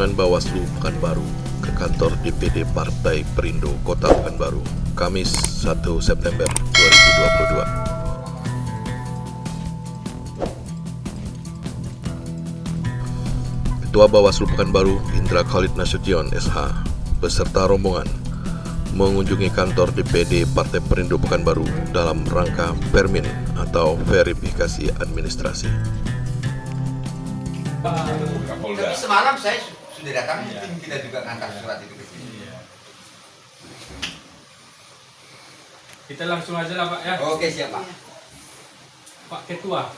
Rombongan Bawaslu Pekanbaru ke kantor DPD Partai Perindo Kota Pekanbaru, Kamis 1 September 2022. Ketua Bawaslu Pekanbaru Indra Khalid Nasution SH beserta rombongan mengunjungi kantor DPD Partai Perindo Pekanbaru dalam rangka Permin atau verifikasi administrasi. Tapi semalam saya sudah datang, tim kita juga ngantar surat itu ke sini. Kita langsung aja lah Pak ya. Oke, siap Pak. Pak Ketua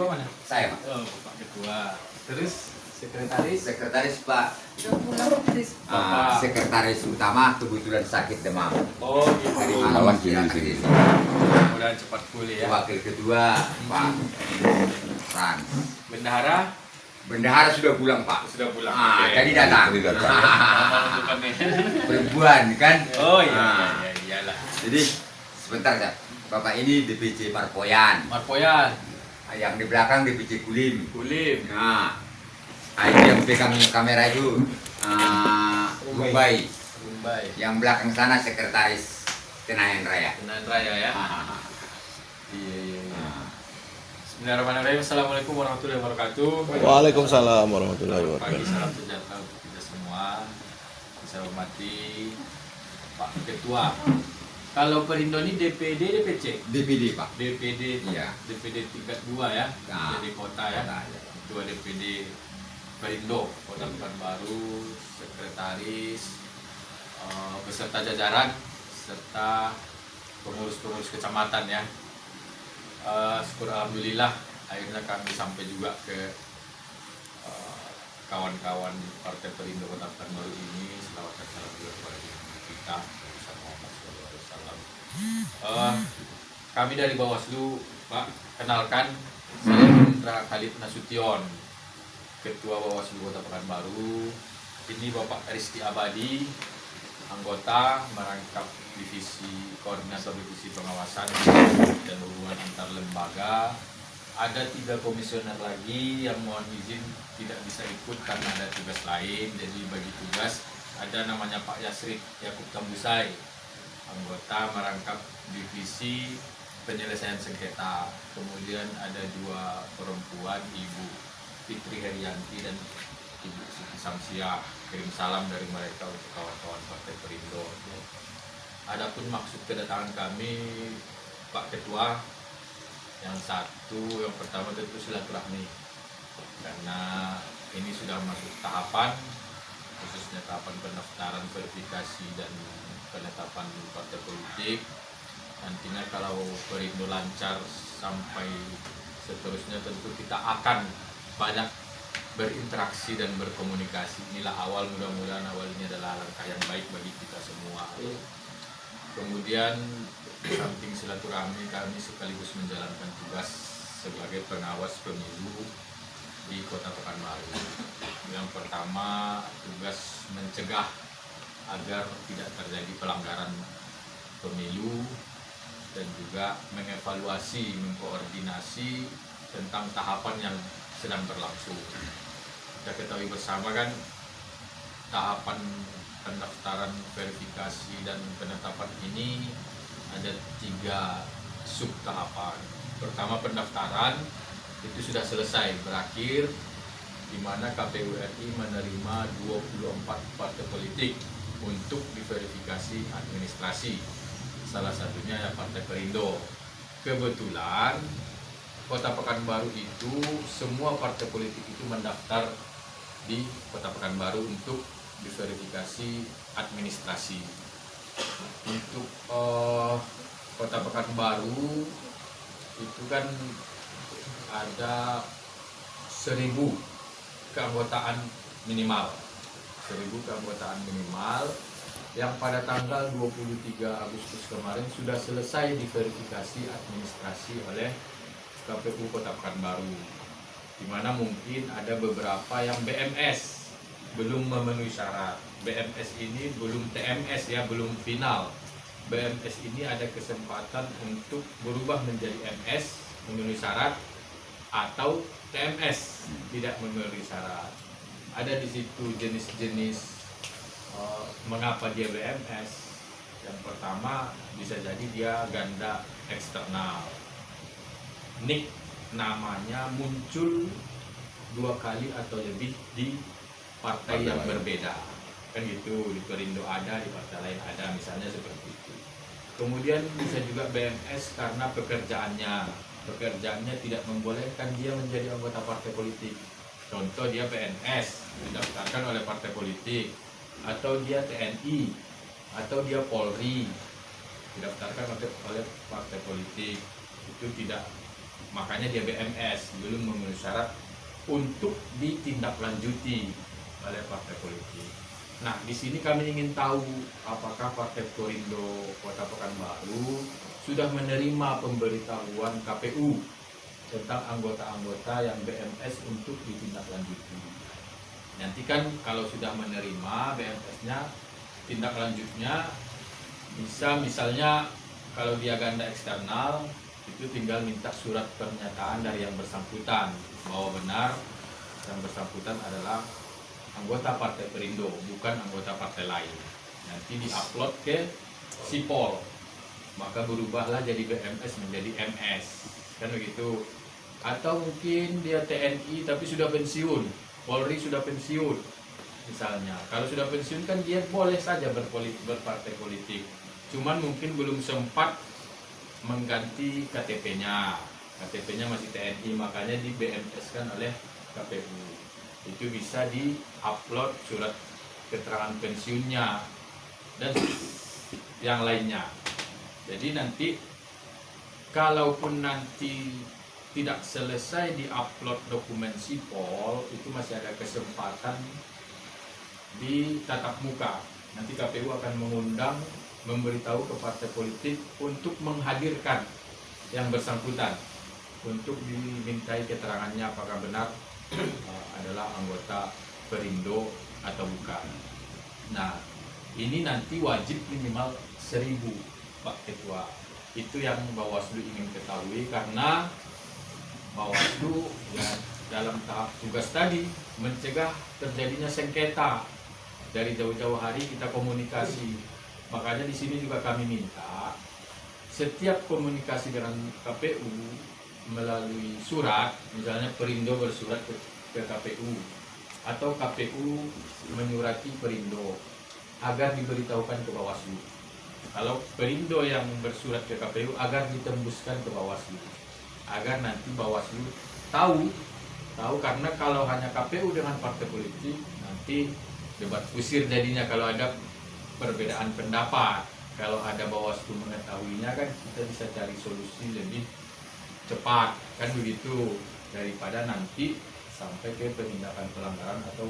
mana? Saya Pak. Oh, Pak Ketua. Terus Sekretaris. Sekretaris Pak. Bapak. Sekretaris utama kebetulan sakit demam. Oh gitu. Dari malam sudah ke sini. Mudah-mudahan cepat pulih ya. Wakil kedua Pak Ran. Bendahara sudah pulang Pak. Sudah pulang. Ah, Oke. tadi datang. Perempuan kan? Oh iya, iyalah. Jadi sebentar ya. Bapak ini DPC Marpoyan. Marpoyan, Yang di belakang DPC Kulim. Kulim, Nah, itu yang pegang kamera itu Mumbai. Mumbai, Yang belakang sana sekretaris Tenayan Raya. Tenan Raya ya. Iya. Bismillahirrahmanirrahim. Assalamualaikum warahmatullahi wabarakatuh. Waalaikumsalam warahmatullahi Pagi, wabarakatuh. salam sejahtera untuk kita semua. Saya hormati Pak Ketua. Kalau Perindo ini DPD, DPC? DPD Pak. DPD, Iya. DPD tingkat 2 ya, Nah. DPD kota ya. Kota, ya. Ketua DPD Perindo Kota Pekanbaru, sekretaris, beserta jajaran, serta pengurus-pengurus kecamatan ya. Syukur alhamdulillah akhirnya kami sampai juga ke kawan-kawan Partai Perindo Kota Pekanbaru ini. Selawat dan salam juga kepada kita Nabi Muhammad SAW. Kami dari Bawaslu, Pak, kenalkan saya Indra Khalid Nasution, Ketua Bawaslu Kota Pekanbaru. Ini Bapak Rizky Abadi, anggota merangkap divisi koordinator divisi pengawasan dan hubungan antar lembaga. Ada 3 komisioner lagi yang mohon izin tidak bisa ikut karena ada tugas lain. Jadi bagi tugas ada namanya Pak Yasrid Yakub Tambusai, anggota merangkap divisi penyelesaian sengketa. Kemudian ada 2 perempuan, Ibu Fitri Herianti dan Ibu Siti Samsiah. Kirim salam dari mereka untuk kawan-kawan Partai Perindo. Adapun maksud kedatangan kami, Pak Ketua, yang pertama tentu silaturahmi, karena ini sudah masuk tahapan, khususnya tahapan pendaftaran, verifikasi dan penetapan partai politik. Nantinya kalau Perindo lancar sampai seterusnya, tentu kita akan banyak berinteraksi dan berkomunikasi. Inilah awal, mudah-mudahan awal ini adalah langkah yang baik bagi kita semua. Kemudian samping silaturahmi, kami sekaligus menjalankan tugas sebagai pengawas pemilu di Kota Pekanbaru. Yang pertama, tugas mencegah agar tidak terjadi pelanggaran pemilu dan juga mengevaluasi, mengkoordinasi tentang tahapan yang sedang berlangsung. Kita ketahui bersama kan, tahapan pendaftaran, verifikasi dan penetapan ini ada 3 sub tahapan. Pertama, pendaftaran itu sudah selesai, berakhir, di mana KPU RI menerima 24 partai politik untuk diverifikasi administrasi. Salah satunya ya Partai Perindo. Kebetulan Kota Pekanbaru itu semua partai politik itu mendaftar di Kota Pekanbaru untuk diverifikasi administrasi. Untuk Kota Pekanbaru itu kan ada 1000 keanggotaan minimal. 1000 keanggotaan minimal yang pada tanggal 23 Agustus kemarin sudah selesai diverifikasi administrasi oleh KPU Kota Pekanbaru. Di mana mungkin ada beberapa yang BMS belum memenuhi syarat. BMS ini belum TMS ya, belum final. BMS ini ada kesempatan untuk berubah menjadi MS, memenuhi syarat, atau TMS, tidak memenuhi syarat. ada di situ jenis-jenis mengapa dia BMS. Yang pertama bisa jadi dia ganda eksternal. Nick namanya muncul 2 kali atau lebih di partai yang berbeda. Kan gitu, di Perindo ada, di partai lain ada, misalnya seperti itu. Kemudian bisa juga BMS karena pekerjaannya tidak membolehkan dia menjadi anggota partai politik. Contoh dia PNS, didaftarkan oleh partai politik, atau dia TNI, atau dia Polri, didaftarkan oleh partai politik. Itu tidak, makanya dia BMS, belum memenuhi syarat untuk ditindaklanjuti oleh partai politik. Nah, di sini kami ingin tahu apakah Partai Perindo Kota Pekanbaru sudah menerima pemberitahuan KPU tentang anggota-anggota yang BMS untuk ditindaklanjuti. Nanti kan kalau sudah menerima BMS-nya, tindak lanjutnya bisa misalnya kalau dia ganda eksternal itu tinggal minta surat pernyataan dari yang bersangkutan bahwa benar yang bersangkutan adalah anggota Partai Perindo, bukan anggota partai lain. Nanti diupload ke Sipol, maka berubahlah jadi BMS menjadi MS, kan begitu. Atau mungkin dia TNI tapi sudah pensiun, Polri sudah pensiun misalnya. Kalau sudah pensiun kan dia boleh saja berpartai politik, cuman mungkin belum sempat mengganti KTP-nya. KTP-nya masih TNI, makanya di BMS kan oleh KPU. Itu bisa di-upload surat keterangan pensiunnya dan yang lainnya. Jadi nanti kalaupun nanti tidak selesai di-upload dokumen Sipol, itu masih ada kesempatan di tatap muka. Nanti KPU akan mengundang, memberitahu ke partai politik untuk menghadirkan yang bersangkutan untuk dimintai keterangannya apakah benar adalah anggota Perindo atau bukan. Nah, ini nanti wajib minimal 1.000, Pak Ketua. Itu yang Bawaslu ingin ketahui, karena Bawaslu ya, dalam tahap tugas tadi mencegah terjadinya sengketa. Dari jauh-jauh hari kita komunikasi. Makanya di sini juga kami minta setiap komunikasi dengan KPU melalui surat, misalnya Perindo bersurat ke KPU atau KPU menyurati Perindo agar diberitahukan ke Bawaslu. Kalau Perindo yang bersurat ke KPU agar ditembuskan ke Bawaslu, agar nanti Bawaslu tahu karena kalau hanya KPU dengan partai politik nanti debat kusir jadinya kalau ada perbedaan pendapat. Kalau ada Bawaslu mengetahuinya kan kita bisa cari solusi lebih cepat, kan begitu, daripada nanti sampai ke penindakan pelanggaran atau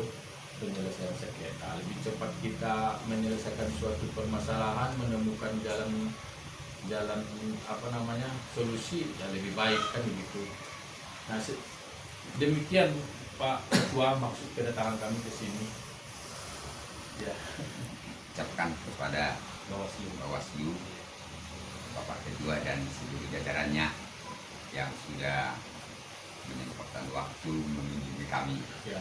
penyelesaian sengketa. Lebih cepat kita menyelesaikan suatu permasalahan, menemukan jalan solusi yang lebih baik, kan begitu. Nah, demikian Pak Ketua maksud kedatangan kami ke sini. Ya. Ucapkan kepada Bawaslu, Bapak Ketua dan seluruh jajarannya yang sudah menyempatkan waktu mengunjungi kami. Ya.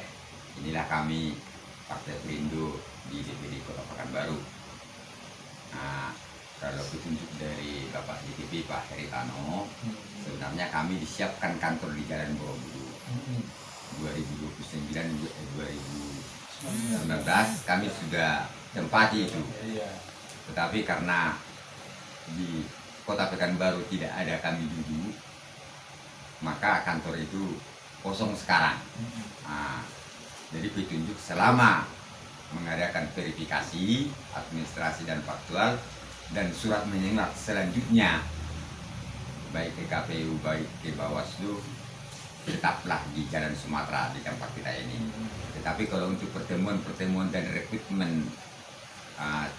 Inilah kami Partai Perindo di DPD Kota Pekanbaru. Nah, kalau petunjuk dari Bapak DPP Pak Heritano, sebenarnya kami disiapkan kantor di Jalan Borobudur. 2019 kami sudah tempati itu. Tetapi karena di Kota Pekanbaru tidak ada kami duduk, maka kantor itu kosong sekarang. Nah, jadi petunjuk selama mengadakan verifikasi administrasi dan faktual dan surat menyengat selanjutnya baik ke KPU baik ke Bawaslu tetaplah di Jalan Sumatera di tempat kita ini. Tetapi kalau untuk pertemuan dan rekrutmen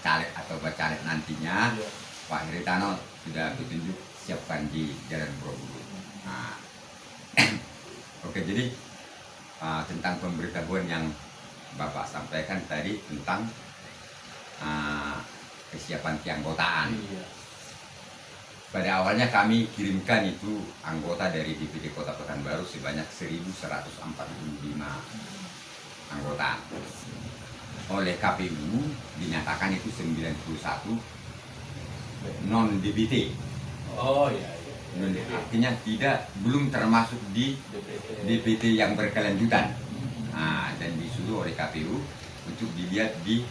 caleg atau bacalek nantinya, Pak Heritano sudah petunjuk siapkan di Jalan Borobudur. Nah, oke, jadi tentang pemberitahuan yang Bapak sampaikan tadi tentang kesiapan keanggotaan. Pada awalnya kami kirimkan itu anggota dari DPD Kota Pekanbaru sebanyak 1.145. anggota. Oleh KPU dinyatakan itu 91 non DPT. Oh iya. Artinya belum termasuk di DPT yang berkelanjutan. Nah, dan disuruh oleh KPU untuk dilihat di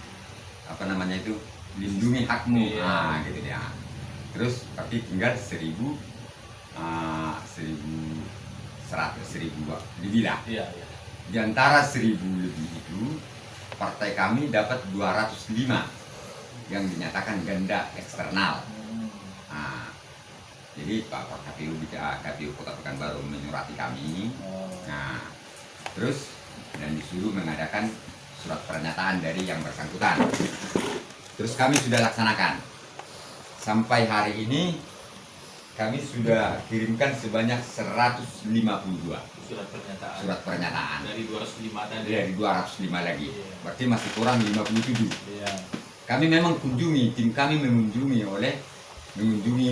lindungi hakmu. Nah, gitu ya. Terus tapi tinggal 1.100 dibilang. Iya. Di antara 1.000 lebih itu, partai kami dapat 205 yang dinyatakan ganda eksternal. Nah, jadi Pak KPU Kota Pekanbaru menyurati kami. Nah, terus dan disuruh mengadakan surat pernyataan dari yang bersangkutan. Terus kami sudah laksanakan. Sampai hari ini kami sudah kirimkan sebanyak 152 surat pernyataan. Dari 205 tadi. Dari 205 lagi. Berarti masih kurang 57. Iya. Kami memang tim kami mengunjungi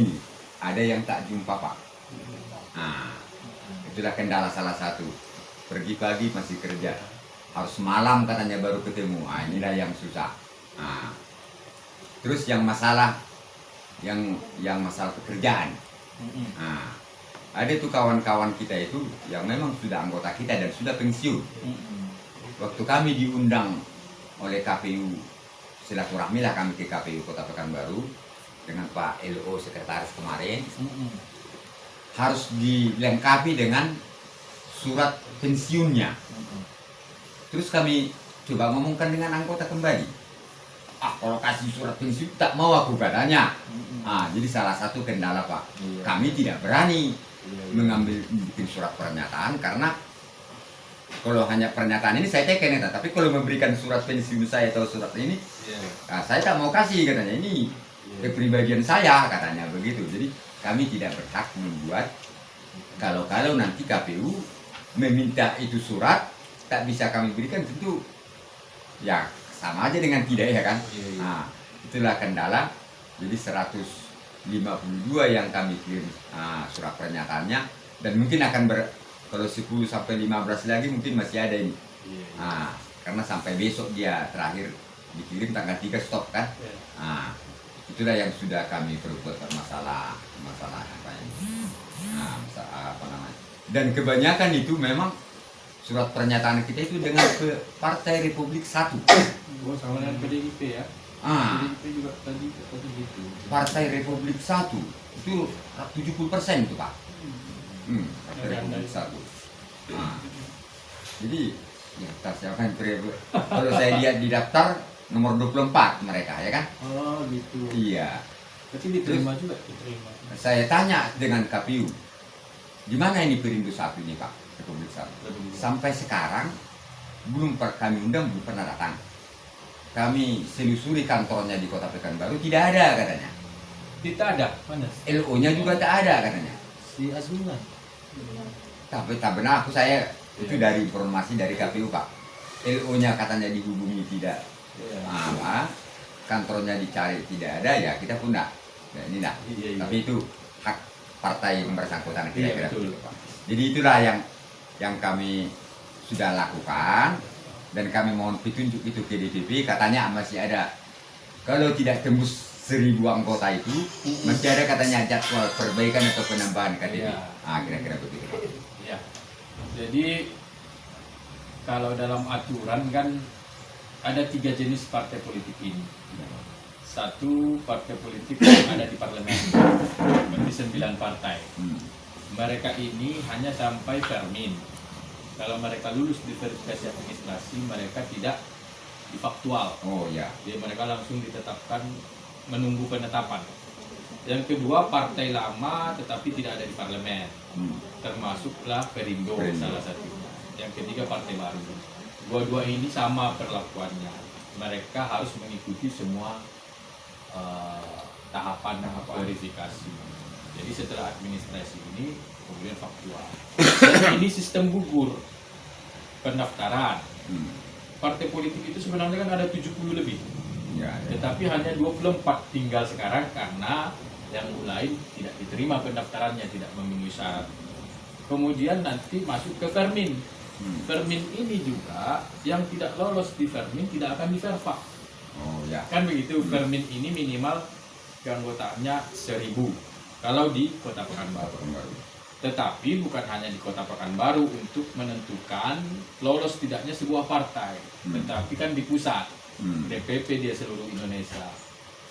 ini. Ada yang tak jumpa Pak. Nah, itulah kendala salah satu. Pergi pagi masih kerja, harus malam katanya baru ketemu. Nah, inilah yang susah. Nah, terus yang masalah pekerjaan. Nah, ada tuh kawan-kawan kita itu yang memang sudah anggota kita dan sudah pensiun. Waktu kami diundang oleh KPU, silaturahmi lah kami ke KPU Kota Pekanbaru dengan Pak LO sekretaris kemarin, harus dilengkapi dengan surat pensiunnya. Terus kami coba ngomongkan dengan anggota kembali. Kalau kasih surat pensiun tak mau aku katanya. Jadi salah satu kendala Pak, kami tidak berani bikin surat pernyataan karena kalau hanya pernyataan ini saya teken, tapi kalau memberikan surat pensiun saya atau surat ini, saya tak mau kasih katanya, ini kepribadian saya katanya begitu. Jadi kami tidak berhak membuat kalau nanti KPU meminta itu surat tak bisa kami berikan, tentu ya sama aja dengan tidak, ya kan. Nah, itulah kendala. Jadi 152 yang kami kirim surat pernyataannya, dan mungkin akan kalau 10 sampai 15 lagi mungkin masih ada ini. Nah, karena sampai besok dia terakhir dikirim, tanggal 3 stop kan. Nah, itulah yang sudah kami perbuat masalah apa namanya. Dan kebanyakan itu memang surat pernyataan kita itu dengan Partai Republik 1. Sama dengan PDIP ya. PDIP juga tadi gitu. Partai Republik 1 itu 70% itu Pak. Partai Republik 1. Jadi daftar siapa yang kalau saya lihat di daftar nomor 24 mereka, ya kan? Oh gitu. Iya. Tapi diterima juga, diterima. Saya tanya dengan KPU, di mana ini Perindo 1 ini Pak, Republik 1? Sampai sekarang belum kami undang, belum pernah datang. Kami selusuri kantornya di Kota Pekanbaru, tidak ada katanya. Tidak ada, mana? LO-nya juga tak ada katanya. Si Azminan. Tapi tak benar, saya itu dari informasi dari KPU Pak. LO-nya katanya dihubungi tidak. Kantornya dicari tidak ada, ya kita pun enggak. Nah, ini dah. Tapi itu hak partai yang bersangkutan kira-kira. Jadi itulah yang kami sudah lakukan, dan kami mohon petunjuk itu ke DPP. Katanya masih ada, kalau tidak tembus 1.000 anggota itu masih ada katanya jadwal perbaikan atau penambahan KTP. Kira-kira begitu. Ya. Jadi kalau dalam aturan kan ada 3 jenis partai politik ini. Satu, partai politik yang ada di parlemen, berarti 9 partai. Mereka ini hanya sampai Permin. Kalau mereka lulus di verifikasi administrasi, mereka tidak difaktual. Oh ya. Jadi mereka langsung ditetapkan, menunggu penetapan. Yang kedua, partai lama tetapi tidak ada di parlemen, termasuklah Perindo salah satunya. Yang ketiga, partai baru. Dua-dua ini sama perlakuannya. Mereka harus mengikuti semua tahapan verifikasi. Jadi setelah administrasi ini kemudian faktual. Dan ini sistem gugur pendaftaran. Partai politik itu sebenarnya kan ada 70 lebih. Ya. Tetapi hanya 24 tinggal sekarang karena yang lain tidak diterima pendaftarannya, tidak memenuhi syarat. Kemudian nanti masuk ke Permin. Permin ini juga yang tidak lolos di Permin tidak akan diverfak. Oh ya. Kan begitu, Permin ini minimal keanggotaannya 1000 kalau di Kota Pekanbaru. Tetapi bukan hanya di Kota Pekanbaru untuk menentukan lolos tidaknya sebuah partai, tetapi kan di pusat, DPP di seluruh Indonesia.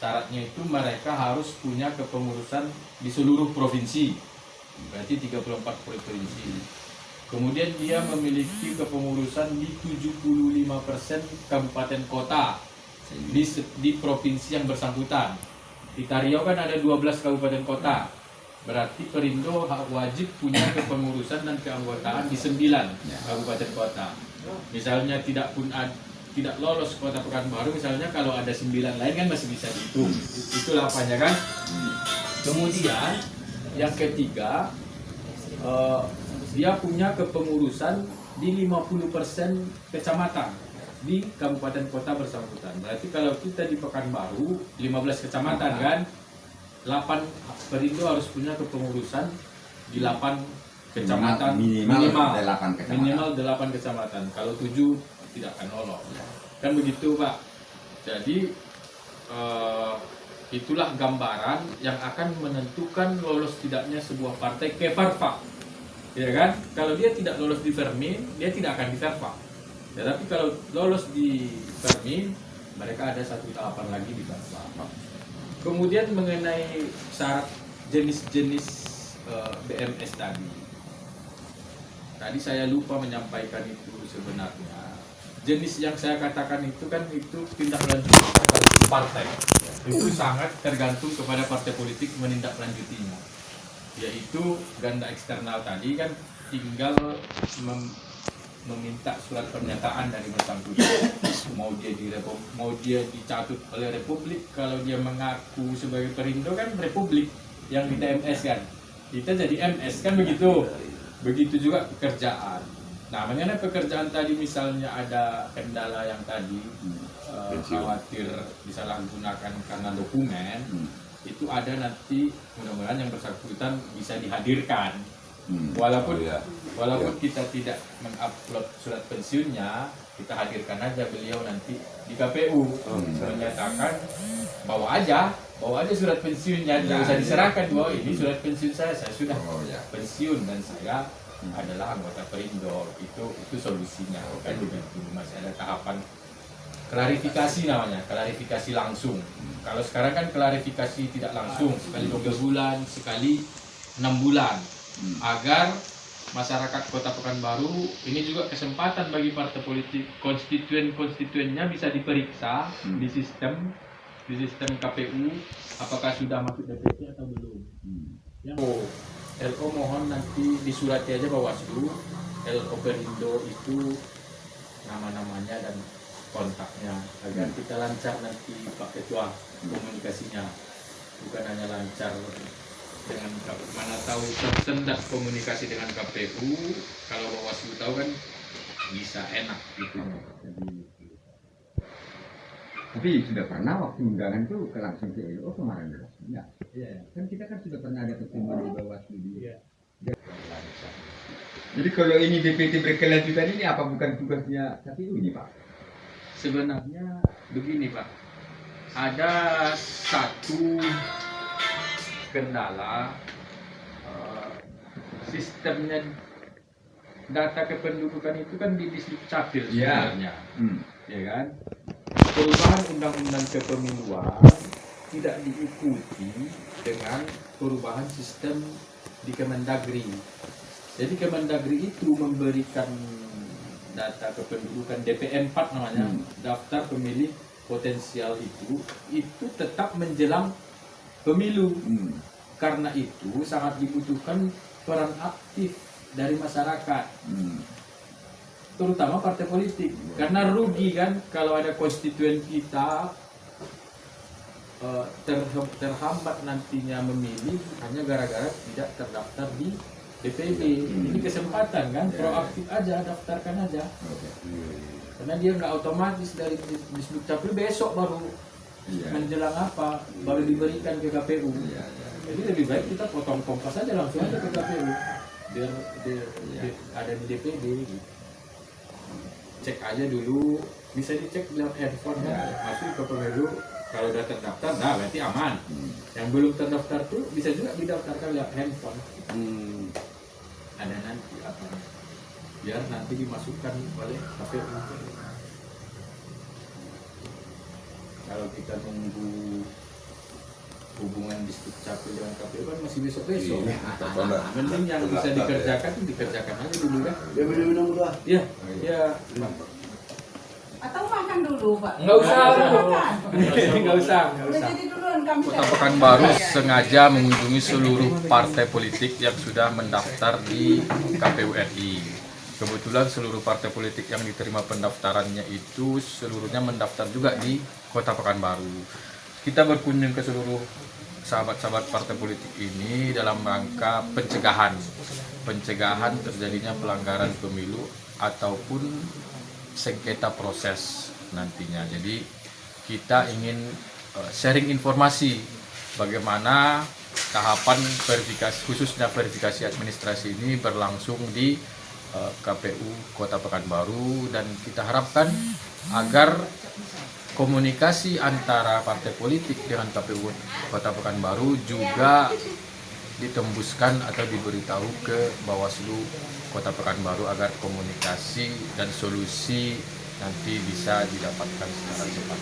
Syaratnya itu mereka harus punya kepengurusan di seluruh provinsi, berarti 34 provinsi. Kemudian dia memiliki kepengurusan di 75% kabupaten kota di provinsi yang bersangkutan. Di Riau kan ada 12 kabupaten kota. Berarti Perindo wajib punya kepengurusan dan keanggotaan di 9 kabupaten kota. Misalnya tidak lolos Kota Pekanbaru, misalnya kalau ada 9 lain kan masih bisa dihitung. Itulah apanya kan. Kemudian yang ketiga, dia punya kepengurusan di 50% kecamatan di kabupaten kota bersangkutan. Berarti kalau kita di Pekanbaru 15 kecamatan kan, 8 Perindo harus punya kepengurusan di 8 kecamatan minimal 8 kecamatan. Kalau 7 tidak akan lolos. Kan begitu, Pak. Jadi itulah gambaran yang akan menentukan lolos tidaknya sebuah partai ke Verfak. Ya kan? Kalau dia tidak lolos di Permin, dia tidak akan di Verfak. Ya, tapi kalau lolos di Permin, mereka ada satu tahapan lagi di Verfak. Kemudian mengenai syarat jenis-jenis BMS tadi saya lupa menyampaikan itu sebenarnya. Jenis yang saya katakan itu kan itu tindak lanjut partai. Itu sangat tergantung kepada partai politik menindaklanjutinya. Yaitu ganda eksternal tadi kan tinggal meminta surat pernyataan dari bersangkutan, mau dia dicatut oleh Republik. Kalau dia mengaku sebagai Perindo kan Republik yang di TMS kan, kita jadi MS kan begitu. Begitu juga pekerjaan. Nah, mengenai pekerjaan tadi misalnya ada kendala yang tadi khawatir disalahgunakan karena dokumen, itu ada nanti mudah-mudahan yang bersangkutan bisa dihadirkan. Walaupun kita tidak mengupload surat pensiunnya, kita hadirkan aja beliau nanti di KPU menyatakan bawa aja surat pensiunnya, tidak usah diserahkan bahwa ini surat pensiun saya sudah pensiun dan saya adalah anggota Perindo. Itu solusinya kan begitu. Masih ada tahapan klarifikasi namanya, klarifikasi langsung. Kalau sekarang kan klarifikasi tidak langsung, sekali 2 bulan, sekali 6 bulan. Agar masyarakat Kota Pekanbaru ini juga kesempatan bagi partai politik, konstituennya bisa diperiksa di sistem KPU apakah sudah masuk DPP atau belum. LO mohon nanti disurati aja Bawaslu, LO Perindo itu nama-namanya dan kontaknya agar kita lancar nanti Pak Ketua komunikasinya, bukan hanya lancar dengan mana tahu tersendat komunikasi dengan KPU, kalau Bawaslu tahu kan bisa enak gitu. Tapi sudah pernah waktu undangan itu langsung ke LO kemarin ya? Iya. Kan kita kan sudah pernah ada pertemuan di Bawaslu dia. Jadi kalau ini DPT berkelanjutan ini apa bukan tugasnya KPU ini, Pak? Sebenarnya begini, Pak. Ada satu kendala sistemnya data kependudukan itu kan di Dukcapil sebenarnya, ya kan? Perubahan undang-undang kepemiluan tidak diikuti dengan perubahan sistem di Kemendagri. Jadi Kemendagri itu memberikan data kependudukan DP4 namanya, daftar pemilih potensial itu tetap menjelang pemilu. Karena itu sangat dibutuhkan peran aktif dari masyarakat, terutama partai politik. Karena rugi kan kalau ada konstituen kita terhambat nantinya memilih hanya gara-gara tidak terdaftar di DPD. Ini kesempatan kan, proaktif aja, daftarkan aja. Karena dia nggak otomatis dari Dukcapil besok baru menjelang apa baru diberikan ke KPU. Jadi lebih baik kita potong kompas aja langsung aja ke KPU biar ada di DPD gitu. cek aja dulu, bisa dicek lewat handphone ya, masuk ke pemilu. Kalau udah terdaftar, nah berarti aman. Yang belum terdaftar tuh bisa juga didaftarkan lewat handphone. Ada nanti apa? Biar nanti dimasukkan oleh KPU. Kalau kita nunggu hubungan Dukcapil dengan KPU kan masih besok-besok. Mending yang bisa dikerjakan aja dulu ya. Ya benar-benar mudah. Iya, iya. Atau makan dulu, Pak. Nggak usah. Makan. Nggak usah. Udah jadi duluan kami. Kota Pekanbaru sengaja mengunjungi seluruh partai politik yang sudah mendaftar di KPU RI. Kebetulan seluruh partai politik yang diterima pendaftarannya itu seluruhnya mendaftar juga di Kota Pekanbaru. Kita berkunjung ke seluruh sahabat-sahabat partai politik ini dalam rangka pencegahan terjadinya pelanggaran pemilu ataupun sengketa proses nantinya. Jadi kita ingin sharing informasi bagaimana tahapan verifikasi, khususnya verifikasi administrasi ini berlangsung di KPU Kota Pekanbaru, dan kita harapkan agar komunikasi antara partai politik dengan KPU Kota Pekanbaru juga ditembuskan atau diberitahu ke Bawaslu Kota Pekanbaru agar komunikasi dan solusi nanti bisa didapatkan secara cepat.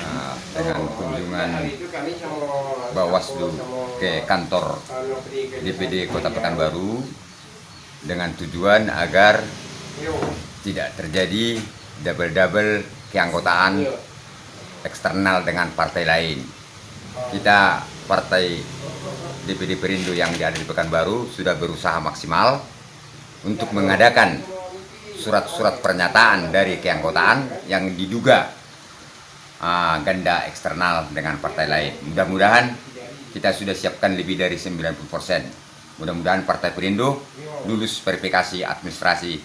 Nah, dengan kunjungan Bawaslu ke kantor DPD Kota Pekanbaru dengan tujuan agar tidak terjadi double-double keanggotaan eksternal dengan partai lain. Kita partai DPD Perindo yang ada di Pekanbaru sudah berusaha maksimal untuk mengadakan surat-surat pernyataan dari keanggotaan yang diduga ganda eksternal dengan partai lain. Mudah-mudahan kita sudah siapkan lebih dari 90%. Mudah-mudahan Partai Perindo lulus verifikasi administrasi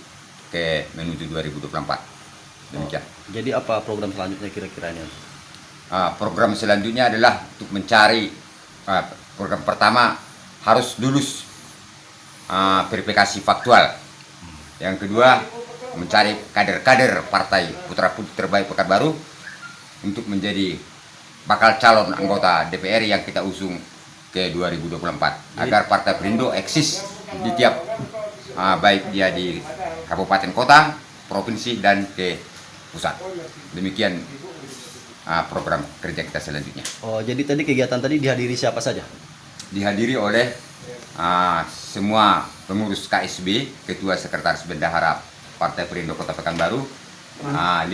ke menuju 2024. Demikian. Jadi apa program selanjutnya kira-kira ini? Program selanjutnya adalah untuk mencari program pertama harus lulus verifikasi faktual. Yang kedua mencari kader-kader partai putra-putri terbaik Pekanbaru untuk menjadi bakal calon anggota DPR yang kita usung ke 2024 agar Partai Perindo eksis di tiap baik dia di kabupaten kota, provinsi dan ke pusat. Demikian program kerja kita selanjutnya. Oh, jadi tadi kegiatan tadi dihadiri siapa saja? Dihadiri oleh semua pengurus KSB, Ketua Sekretaris Bendahara Partai Perindo Kota Pekanbaru, 50%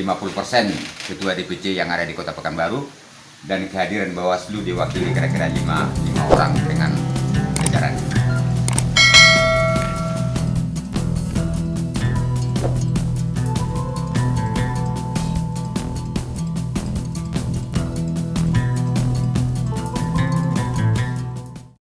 Ketua DPC yang ada di Kota Pekanbaru, dan kehadiran Bawaslu diwakili kira-kira 5 orang dengan jajaran.